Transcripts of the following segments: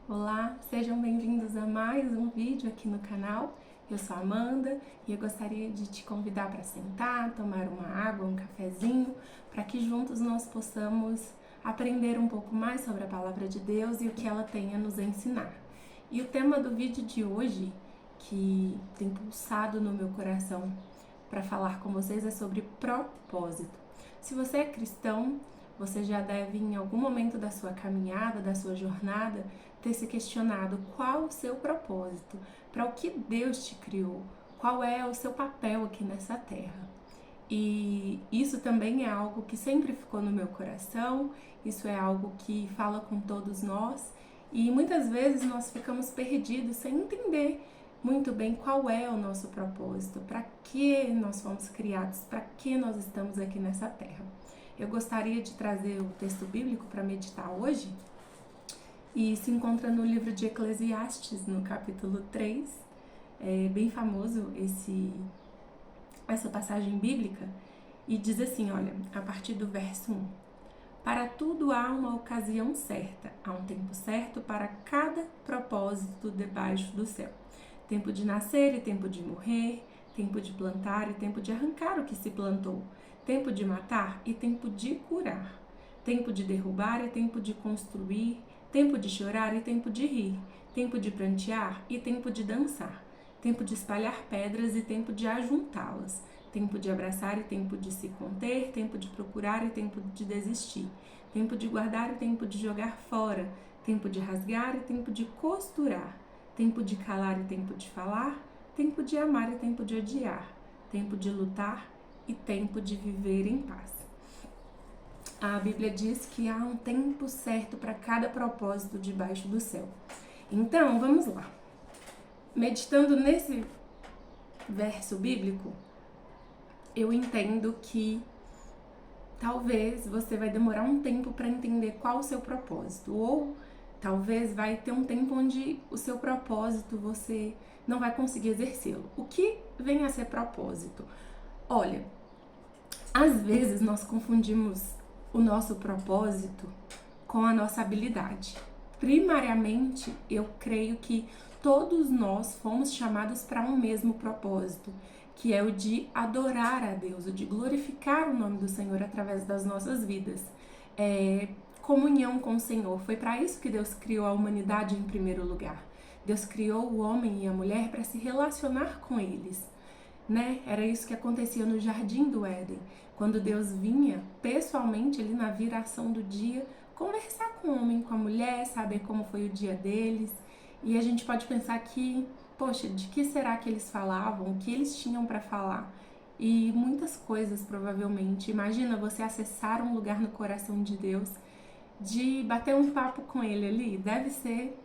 Olá, sejam bem-vindos a mais um vídeo aqui no canal. Eu sou a Amanda e eu gostaria de te convidar para sentar, tomar uma água, um cafezinho, para que juntos nós possamos aprender um pouco mais sobre a Palavra de Deus e o que ela tem a nos ensinar. E o tema do vídeo de hoje, que tem pulsado no meu coração para falar com vocês, é sobre propósito. Se você é cristão, você já deve, em algum momento da sua caminhada, da sua jornada, ter se questionado qual o seu propósito, para o que Deus te criou, qual é o seu papel aqui nessa terra. E isso também é algo que sempre ficou no meu coração, isso é algo que fala com todos nós, e muitas vezes nós ficamos perdidos sem entender muito bem qual é o nosso propósito, para que nós fomos criados, para que nós estamos aqui nessa terra. Eu gostaria de trazer o texto bíblico para meditar hoje, e se encontra no livro de Eclesiastes, no capítulo 3. É bem famoso essa passagem bíblica, e diz assim, olha, a partir do verso 1. Para tudo há uma ocasião certa, há um tempo certo para cada propósito debaixo do céu. Tempo de nascer e tempo de morrer, tempo de plantar e tempo de arrancar o que se plantou, tempo de matar e tempo de curar, tempo de derrubar e tempo de construir, tempo de chorar e tempo de rir, tempo de prantear e tempo de dançar, tempo de espalhar pedras e tempo de ajuntá-las, tempo de abraçar e tempo de se conter, tempo de procurar e tempo de desistir, tempo de guardar e tempo de jogar fora, tempo de rasgar e tempo de costurar, tempo de calar e tempo de falar, tempo de amar e tempo de odiar, tempo de lutar e tempo de viver em paz. A Bíblia diz que há um tempo certo para cada propósito debaixo do céu. Então, vamos lá. Meditando nesse verso bíblico, eu entendo que talvez você vai demorar um tempo para entender qual o seu propósito, ou talvez vai ter um tempo onde o seu propósito você não vai conseguir exercê-lo. O que vem a ser propósito? Olha, às vezes nós confundimos o nosso propósito com a nossa habilidade. Primariamente, eu creio que todos nós fomos chamados para um mesmo propósito, que é o de adorar a Deus, o de glorificar o nome do Senhor através das nossas vidas. Comunhão com o Senhor. Foi para isso que Deus criou a humanidade em primeiro lugar. Deus criou o homem e a mulher para se relacionar com eles, né? Era isso que acontecia no Jardim do Éden, quando Deus vinha pessoalmente ali na viração do dia conversar com o homem, com a mulher, saber como foi o dia deles. E a gente pode pensar que, poxa, de que será que eles falavam, o que eles tinham para falar? E muitas coisas, provavelmente. Imagina você acessar um lugar no coração de Deus, de bater um papo com ele ali, deve ser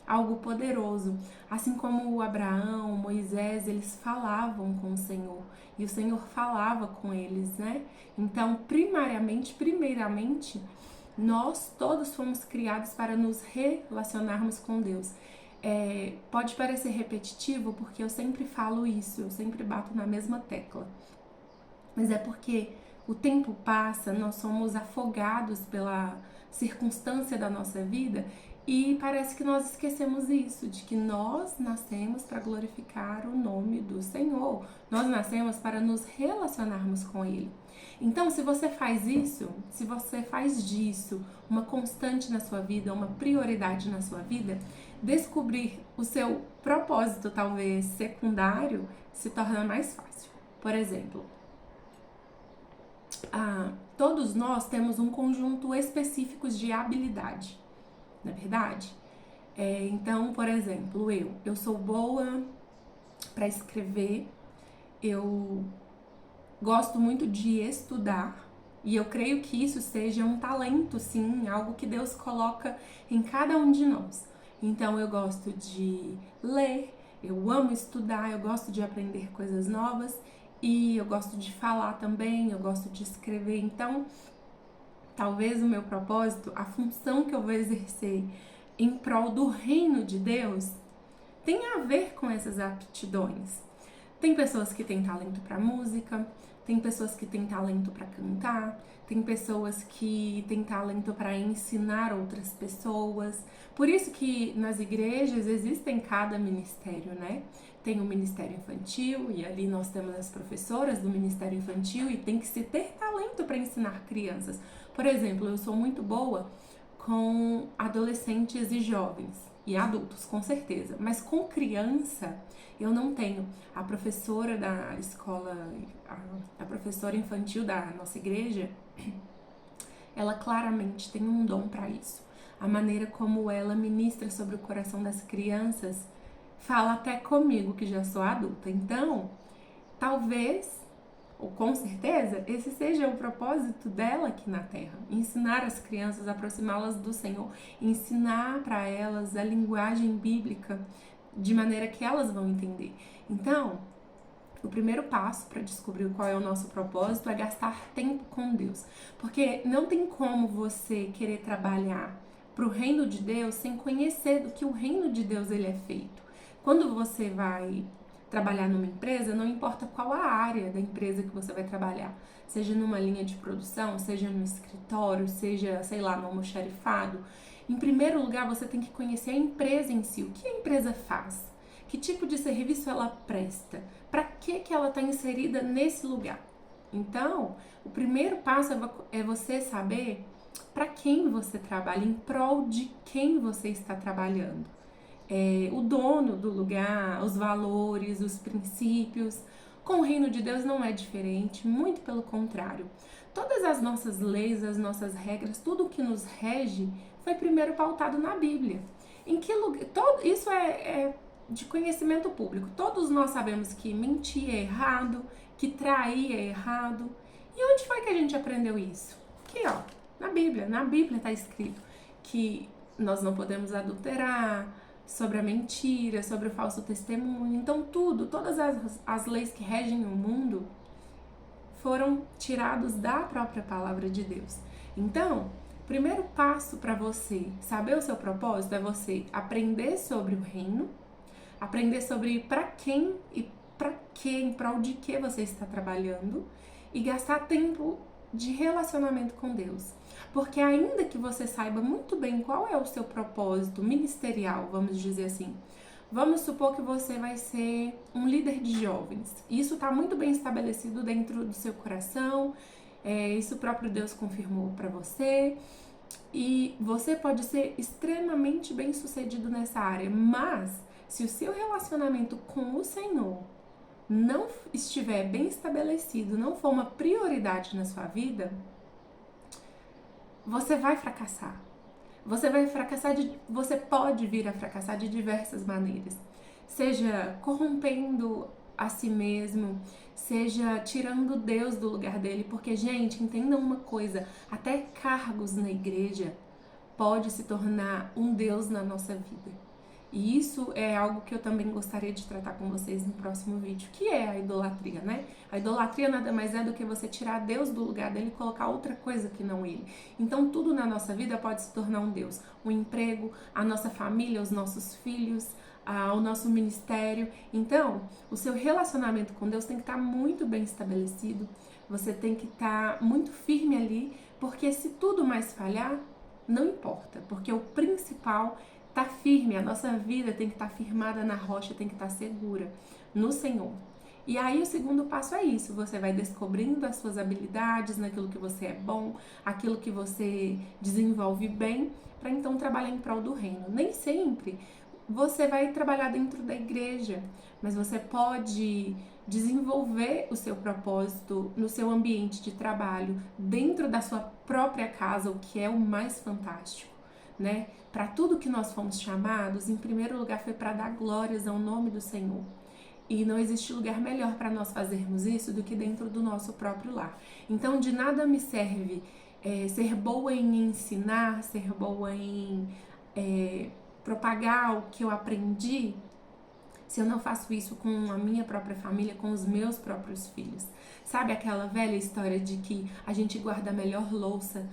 algo poderoso. Assim como o Abraão, Moisés, eles falavam com o Senhor e o Senhor falava com eles, né? Então, primeiramente, nós todos fomos criados para nos relacionarmos com Deus. Pode parecer repetitivo porque eu sempre falo isso, eu sempre bato na mesma tecla, mas é porque o tempo passa, nós somos afogados pela circunstância da nossa vida e parece que nós esquecemos isso, de que nós nascemos para glorificar o nome do Senhor, nós nascemos para nos relacionarmos com Ele. Então, se você faz isso, se você faz disso uma constante na sua vida, uma prioridade na sua vida, descobrir o seu propósito, talvez secundário, se torna mais fácil. Por exemplo, todos nós temos um conjunto específico de habilidade, não é verdade? Então, por exemplo, eu sou boa para escrever, eu gosto muito de estudar e eu creio que isso seja um talento, sim, algo que Deus coloca em cada um de nós. Então, eu gosto de ler, eu amo estudar, eu gosto de aprender coisas novas e eu gosto de falar também, eu gosto de escrever. Então, talvez o meu propósito, a função que eu vou exercer em prol do reino de Deus, tenha a ver com essas aptidões. Tem pessoas que têm talento para música, tem pessoas que têm talento para cantar, tem pessoas que têm talento para ensinar outras pessoas. Por isso que nas igrejas existem cada ministério, né? Tem o ministério infantil e ali nós temos as professoras do ministério infantil e tem que se ter talento para ensinar crianças. Por exemplo, eu sou muito boa com adolescentes e jovens e adultos, com certeza, mas com criança eu não tenho. A professora da escola, a professora infantil da nossa igreja, ela claramente tem um dom para isso. A maneira como ela ministra sobre o coração das crianças fala até comigo, que já sou adulta. Então, talvez, ou com certeza, esse seja o propósito dela aqui na Terra. Ensinar as crianças, aproximá-las do Senhor, ensinar para elas a linguagem bíblica de maneira que elas vão entender. Então, o primeiro passo para descobrir qual é o nosso propósito é gastar tempo com Deus. Porque não tem como você querer trabalhar para o reino de Deus sem conhecer do que o reino de Deus ele é feito. Quando você vai trabalhar numa empresa, não importa qual a área da empresa que você vai trabalhar, seja numa linha de produção, seja no escritório, seja, sei lá, no almoxarifado, em primeiro lugar você tem que conhecer a empresa em si, o que a empresa faz, que tipo de serviço ela presta, para que ela está inserida nesse lugar. Então, o primeiro passo é você saber para quem você trabalha, em prol de quem você está trabalhando. O dono do lugar, os valores, os princípios. Com o reino de Deus não é diferente, muito pelo contrário. Todas as nossas leis, as nossas regras, tudo o que nos rege foi primeiro pautado na Bíblia. Em que lugar? Isso é de conhecimento público. Todos nós sabemos que mentir é errado, que trair é errado. E onde foi que a gente aprendeu isso? Aqui, ó, na Bíblia. Na Bíblia está escrito que nós não podemos adulterar, sobre a mentira, sobre o falso testemunho. Então todas as leis que regem o mundo foram tirados da própria palavra de Deus. Então, o primeiro passo para você saber o seu propósito é você aprender sobre o reino, aprender sobre para quem e para que, em prol de que você está trabalhando e gastar tempo de relacionamento com Deus. Porque ainda que você saiba muito bem qual é o seu propósito ministerial, vamos dizer assim, vamos supor que você vai ser um líder de jovens. Isso está muito bem estabelecido dentro do seu coração, isso o próprio Deus confirmou para você, e você pode ser extremamente bem sucedido nessa área, mas se o seu relacionamento com o Senhor não estiver bem estabelecido, não for uma prioridade na sua vida, você vai fracassar. Você pode vir a fracassar de diversas maneiras. Seja corrompendo a si mesmo, seja tirando Deus do lugar dele, porque, gente, entendam uma coisa, até cargos na igreja pode se tornar um Deus na nossa vida. E isso é algo que eu também gostaria de tratar com vocês no próximo vídeo, que é a idolatria, né? A idolatria nada mais é do que você tirar Deus do lugar dele e colocar outra coisa que não ele. Então tudo na nossa vida pode se tornar um Deus. O emprego, a nossa família, os nossos filhos, o nosso ministério. Então, o seu relacionamento com Deus tem que estar muito bem estabelecido. Você tem que estar muito firme ali, porque se tudo mais falhar, não importa, porque o principal tá firme, a nossa vida tem que estar firmada na rocha, tem que estar segura no Senhor. E aí o segundo passo é isso, você vai descobrindo as suas habilidades, naquilo que você é bom, aquilo que você desenvolve bem, para então trabalhar em prol do reino. Nem sempre você vai trabalhar dentro da igreja, mas você pode desenvolver o seu propósito no seu ambiente de trabalho, dentro da sua própria casa, o que é o mais fantástico, né? Para tudo que nós fomos chamados, em primeiro lugar foi para dar glórias ao nome do Senhor. E não existe lugar melhor para nós fazermos isso do que dentro do nosso próprio lar. Então, de nada me serve ser boa em ensinar, ser boa em propagar o que eu aprendi, se eu não faço isso com a minha própria família, com os meus próprios filhos. Sabe aquela velha história de que a gente guarda a melhor louça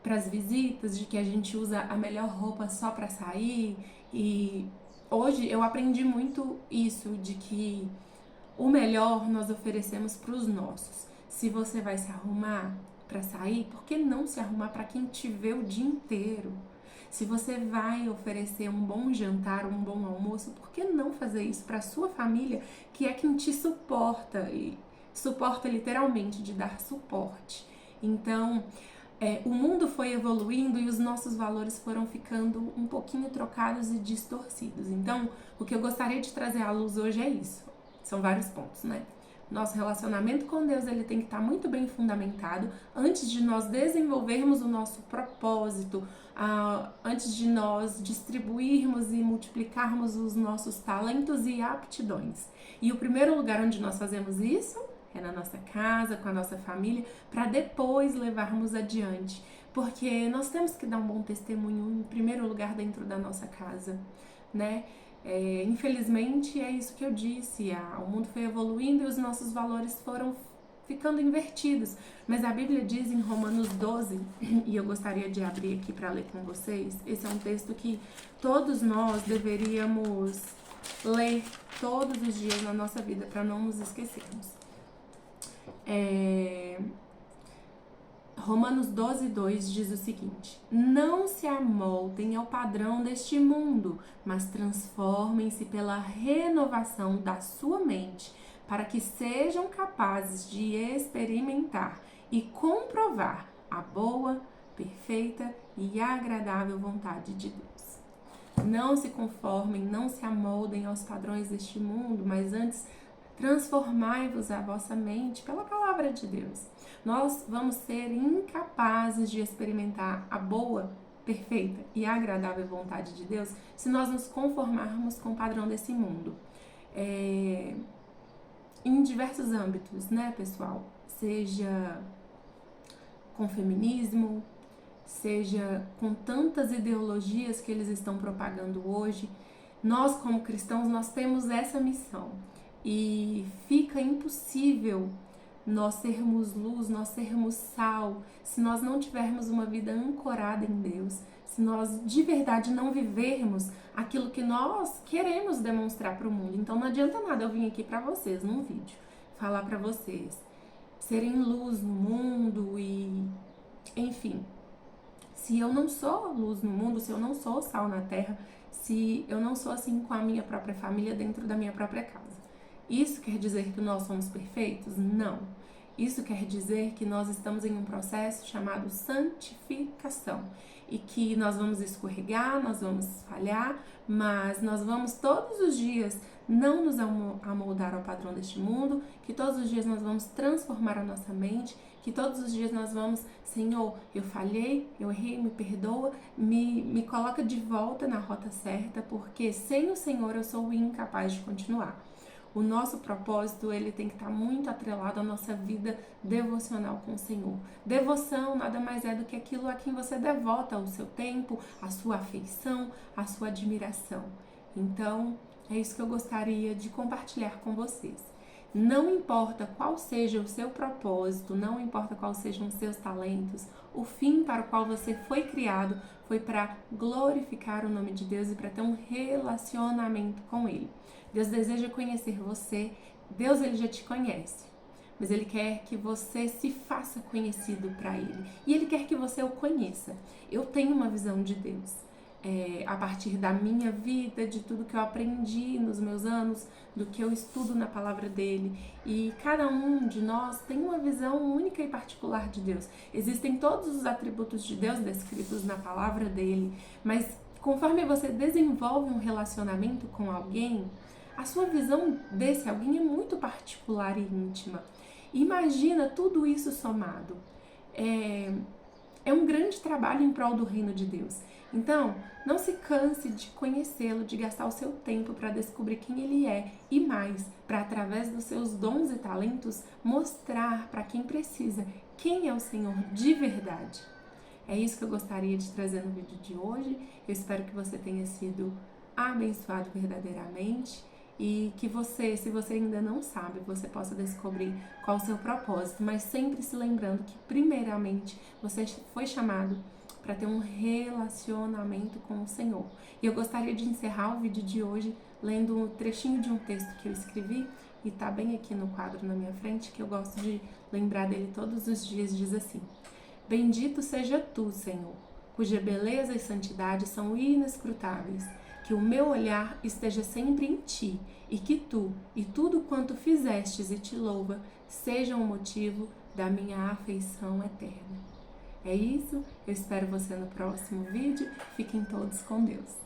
para as visitas, de que a gente usa a melhor roupa só para sair? E hoje eu aprendi muito isso, de que O melhor nós oferecemos para os nossos. Se você vai se arrumar para sair, por que não se arrumar para quem te vê o dia inteiro? Se você vai oferecer um bom jantar, um bom almoço, por que não fazer isso para sua família, que é quem te suporta, e suporta literalmente, de dar suporte. Então, o mundo foi evoluindo e os nossos valores foram ficando um pouquinho trocados e distorcidos. Então, o que eu gostaria de trazer à luz hoje é isso. São vários pontos, né? Nosso relacionamento com Deus, ele tem que estar muito bem fundamentado antes de nós desenvolvermos o nosso propósito, antes de nós distribuirmos e multiplicarmos os nossos talentos e aptidões. E o primeiro lugar onde nós fazemos isso é na nossa casa, com a nossa família, para depois levarmos adiante. Porque nós temos que dar um bom testemunho, em primeiro lugar, dentro da nossa casa, né? Infelizmente, é isso que eu disse, o mundo foi evoluindo e os nossos valores foram ficando invertidos. Mas a Bíblia diz em Romanos 12, e eu gostaria de abrir aqui para ler com vocês, esse é um texto que todos nós deveríamos ler todos os dias na nossa vida, para não nos esquecermos. Romanos 12, 2 diz o seguinte: não se amoldem ao padrão deste mundo, mas transformem-se pela renovação da sua mente, para que sejam capazes de experimentar e comprovar a boa, perfeita e agradável vontade de Deus. Não se conformem, não se amoldem aos padrões deste mundo, mas antes transformai-vos a vossa mente pela palavra de Deus. Nós vamos ser incapazes de experimentar a boa, perfeita e agradável vontade de Deus se nós nos conformarmos com o padrão desse mundo. Em diversos âmbitos, né, pessoal? Seja com feminismo, seja com tantas ideologias que eles estão propagando hoje, nós como cristãos, nós temos essa missão. E fica impossível nós sermos luz, nós sermos sal, se nós não tivermos uma vida ancorada em Deus, se nós de verdade não vivermos aquilo que nós queremos demonstrar para o mundo. Então não adianta nada eu vir aqui para vocês num vídeo, falar para vocês serem luz no mundo e, enfim, se eu não sou luz no mundo, se eu não sou sal na terra, se eu não sou assim com a minha própria família dentro da minha própria casa. Isso quer dizer que nós somos perfeitos? Não. Isso quer dizer que nós estamos em um processo chamado santificação e que nós vamos escorregar, nós vamos falhar, mas nós vamos todos os dias não nos amoldar ao padrão deste mundo, que todos os dias nós vamos transformar a nossa mente, que todos os dias nós vamos, Senhor, eu falhei, eu errei, me perdoa, me coloca de volta na rota certa, porque sem o Senhor eu sou incapaz de continuar. O nosso propósito, ele tem que estar muito atrelado à nossa vida devocional com o Senhor. Devoção nada mais é do que aquilo a quem você devota o seu tempo, a sua afeição, a sua admiração. Então, é isso que eu gostaria de compartilhar com vocês. Não importa qual seja o seu propósito, não importa quais sejam os seus talentos, o fim para o qual você foi criado foi para glorificar o nome de Deus e para ter um relacionamento com Ele. Deus deseja conhecer você, Deus ele já te conhece, mas Ele quer que você se faça conhecido para Ele e Ele quer que você o conheça. Eu tenho uma visão de Deus. A partir da minha vida, de tudo que eu aprendi nos meus anos, do que eu estudo na palavra dele. E cada um de nós tem uma visão única e particular de Deus. Existem todos os atributos de Deus descritos na palavra dele, mas conforme você desenvolve um relacionamento com alguém, a sua visão desse alguém é muito particular e íntima. Imagina tudo isso somado. É um grande trabalho em prol do reino de Deus. Então, não se canse de conhecê-lo, de gastar o seu tempo para descobrir quem ele é e mais, para através dos seus dons e talentos mostrar para quem precisa quem é o Senhor de verdade. É isso que eu gostaria de trazer no vídeo de hoje. Eu espero que você tenha sido abençoado verdadeiramente e que você, se você ainda não sabe, você possa descobrir qual o seu propósito, mas sempre se lembrando que primeiramente você foi chamado para ter um relacionamento com o Senhor. E eu gostaria de encerrar o vídeo de hoje lendo um trechinho de um texto que eu escrevi e tá bem aqui no quadro na minha frente, que eu gosto de lembrar dele todos os dias, diz assim: Bendito seja tu, Senhor, cuja beleza e santidade são inescrutáveis, que o meu olhar esteja sempre em ti, e que tu, e tudo quanto fizestes e te louva, sejam o motivo da minha afeição eterna. É isso, eu espero você no próximo vídeo. Fiquem todos com Deus.